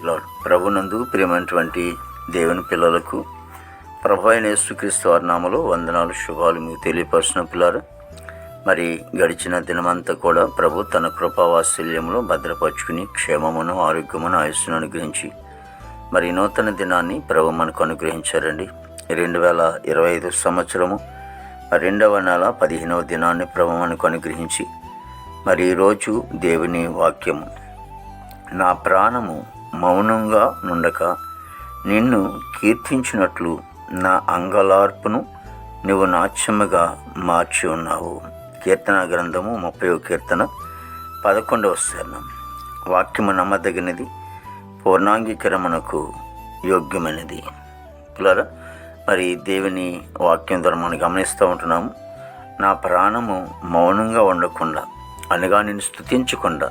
Lord. ప్రభునందు ప్రియమైనటువంటి దేవుని పిల్లలకు ప్రభు అయిన యేసుక్రీస్తు వారి నామములో వందనాలు, శుభాలు మీకు తెలియపరిచిన పిల్లలు. మరి గడిచిన దినమంతా కూడా ప్రభు తన కృపావాత్సల్యములో భద్రపరుచుకుని క్షేమమును, ఆరోగ్యమును, ఆయుస్సును అనుగ్రహించి మరి నూతన దినాన్ని ప్రభు మనకు అనుగ్రహించారండి. 2025 సంవత్సరము 2వ నెల 15వ దినాన్ని ప్రభు మనకు అనుగ్రహించి మరి ఈరోజు దేవుని వాక్యము, నా ప్రాణము మౌనంగా నుండక నిన్ను కీర్తించినట్లు నా అంగలార్పును నువ్వు నాట్యముగా మార్చి ఉన్నావు. కీర్తన గ్రంథము 30వ కీర్తన 11వ చరణం. వాక్యము నమ్మదగినది, పూర్ణాంగీకరణకు యోగ్యమైనది. పిల్లరా, మరి దేవుని వాక్యం ద్వారా మనం గమనిస్తూ ఉంటున్నాము. నా ప్రాణము మౌనంగా ఉండకుండా, అనగా నేను స్తుతించకుండా,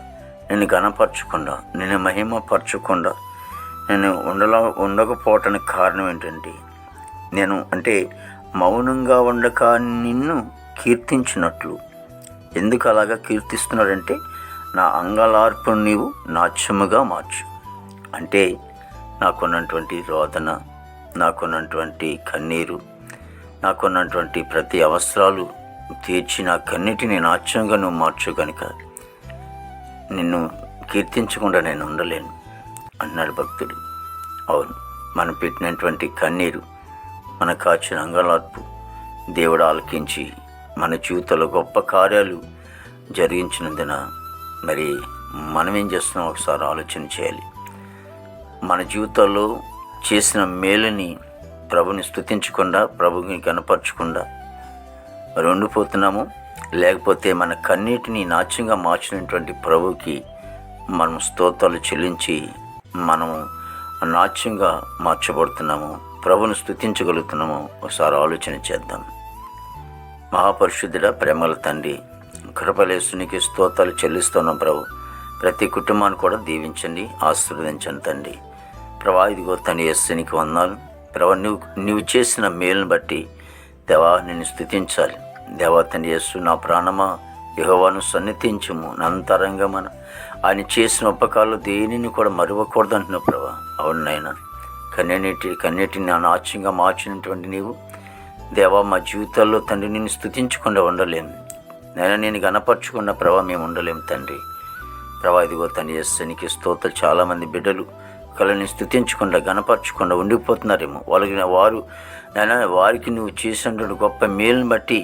నేను గణపరచకుండా, నేను మహిమపరచకుండా నేను ఉండకపోవటానికి కారణం ఏంటంటే, నేను మౌనంగా ఉండక నిన్ను కీర్తించినట్లు. ఎందుకు అలాగా కీర్తిస్తున్నాడంటే, నా అంగలార్పును నీవు నాట్యముగా మార్చు. అంటే నాకున్నటువంటి రోదన, నాకున్నటువంటి కన్నీరు, నాకున్నటువంటి ప్రతి అవసరాలు తీర్చి నా కన్నిటిని నాట్యంగా నువ్వు మార్చు కనుక నిన్ను కీర్తించకుండా నేను ఉండలేను అన్నాడు భక్తుడు. అవును, మనం పెట్టినటువంటి కన్నీరు, మన కాచిన అంగలార్పు దేవుడు ఆలకించి మన జీవితంలో గొప్ప కార్యాలు జరిగించినందున మరి మనం ఏం చేస్తున్నాం ఒకసారి ఆలోచన చేయాలి. మన జీవితాల్లో చేసిన మేలుని ప్రభుని స్తుతించకుండా, ప్రభుని కనపరచకుండా మరి ఉండిపోతున్నాము. లేకపోతే మన కన్నీటిని నాట్యంగా మార్చినటువంటి ప్రభుకి మనం స్తోత్రాలు చెల్లించి మనము నాట్యంగా మార్చబడుతున్నాము, ప్రభుని స్తుతించగలుగుతున్నాము. ఒకసారి ఆలోచన చేద్దాం. మహాపరిశుద్ధుడా, ప్రేమల తండ్రి, కృపలేసునికి స్తోత్రాలు చెల్లిస్తున్నాం ప్రభు. ప్రతి కుటుంబాన్ని కూడా దీవించండి, ఆశీర్వదించండి తండ్రి. ప్రభా, ఇదిగో తండ్రి యేసునికి వందనాలు. ప్రభా, నువ్వు చేసిన మేలును బట్టి దేవా నిన్ను స్తుతించాలి. దేవా తండ్రి యేసు, నా ప్రాణమా యెహోవాను సన్నిధించుము, నా అంతరంగమన ఆయన చేసిన ఉపకారాలు దేనిని కూడా మరువకూడదు అంటున్నావు ప్రభా. అవును నాయన, కన్నీటిని నా నాట్యంగా మార్చినటువంటి నీవు దేవా మా జీవితాల్లో తండ్రి నిన్ను స్తుతించకుండా ఉండలేము నాయన, నేను గణపరచకుండా ప్రభా మేము ఉండలేము తండ్రి. ప్రభా, ఇదిగో తండ్రి యేసునికి స్తోత్రాలు. చాలామంది బిడ్డలు కళని స్తుతించకుండా, గణపరచకుండా ఉండిపోతున్నారేమో. వారికి నువ్వు చేసినటువంటి గొప్ప మేలుని బట్టి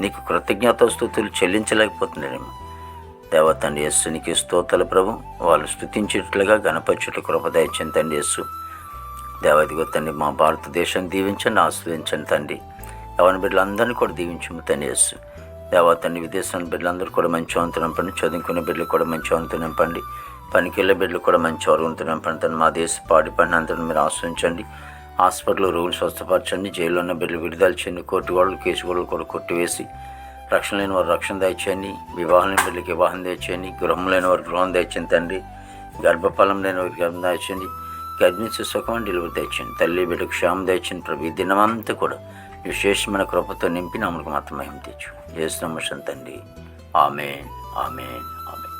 నీకు కృతజ్ఞతాస్తుతులు చెల్లించలేకపోతున్నారేమో. దేవా తండ్రి యేసునికి స్తోత్రాలు ప్రభు. వాళ్ళు స్తుతించేట్లుగా గణపరచుట కృప దయచేయండి తండ్రి యేసు. దేవా, ఇదిగో తండ్రి మా భారతదేశాన్ని దీవించండి, ఆస్వాదించండి తండ్రి. ఎవరి బిడ్డలందరినీ కూడా దీవించము తండ్రి యేసు. దేవా తండ్రి విదేశాల బిడ్డలందరూ కూడా మంచి వంతు నింపండి. చదువుకునే బిడ్డలు కూడా మంచి వంతు నింపండి. పనికి వెళ్ళే బిడ్డలు కూడా మంచి వంతు నింపండి తండ్రి. మా దేశ పాడి పడినంతను మీరు ఆశ్రయించండి. హాస్పిటల్లో రోగులు స్వస్థపరచండి. జైల్లో ఉన్న బిడ్డలు విడుదల చేయండి. కోర్టు వాళ్ళు, కేసు వాళ్ళు కూడా కొట్టివేసి రక్షణ లేని వారు రక్షణ దయచేయండి. వివాహం లేని బిడ్డలకి వివాహం దయచేయండి. గృహం లేని వారు గృహం దయచేయండి తండ్రి. గర్భఫలం లేని వారికి గర్భం దయచేయండి. గర్భిణీ సుఖం డెలివరీ దయచేయండి. తల్లి బిడ్డకు క్షేమం దయచేయండి ప్రభు. ఈ దినమంతా కూడా విశేషమైన కృపతో నింపి నమ్మకం మాత్రం మహిమ తెచ్చు చేసిన తండ్రి. ఆమేన్, ఆమేన్, ఆమేన్.